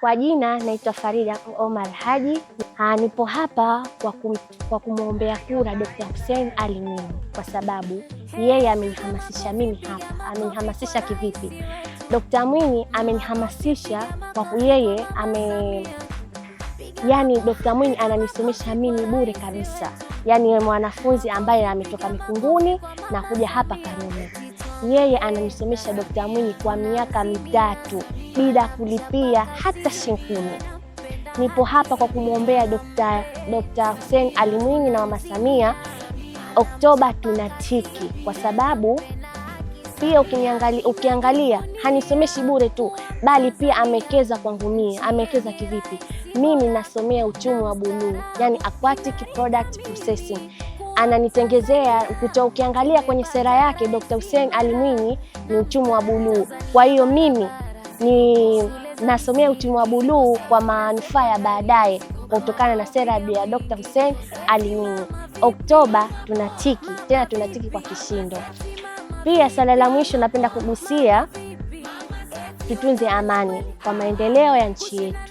Kwa jina naitwa Farida Omar Haji. Nipo hapa kwa kumwombea kura Dr. Hussein Ali Mwinyi kwa sababu yeye amenihamasisha mimi hapa. Amenihamasisha kivipi? Dr. Mwinyi amenihamasisha kwa yeye Dr. Mwinyi ananisomesha mimi bure kabisa. Yaani mwanafunzi ambaye ametoka Mikunguni na kuja hapa Karume. Yeye ananisomesha Dr. Mwinyi kwa miaka 3 bila kulipia hata shilingi. Nipo hapa kwa kumwombea Dr. Hussein Ali Mwinyi na Mama Samia. Oktoba tunatiki kwa sababu pia ukiangalia hanisomeshi bure tu, bali pia amekeza kwangu mimi. Amekeza kivipi? Mimi nasomea uchumi wa buluu, yani aquatic product processing. Ananitengezea ukiangalia kwenye sera yake Dr. Hussein Ali Mwinyi ni uchumi wa buluu. Kwa hiyo mimi nasomea uchumi wa buluu kwa manufaa ya baadaye kutokana na sera ya Dr. Hussein Ali Mwinyi. Oktoba tunatiki kwa kishindo. Pia swala la mwisho napenda kugusia, tutunze amani kwa maendeleo ya nchi yetu.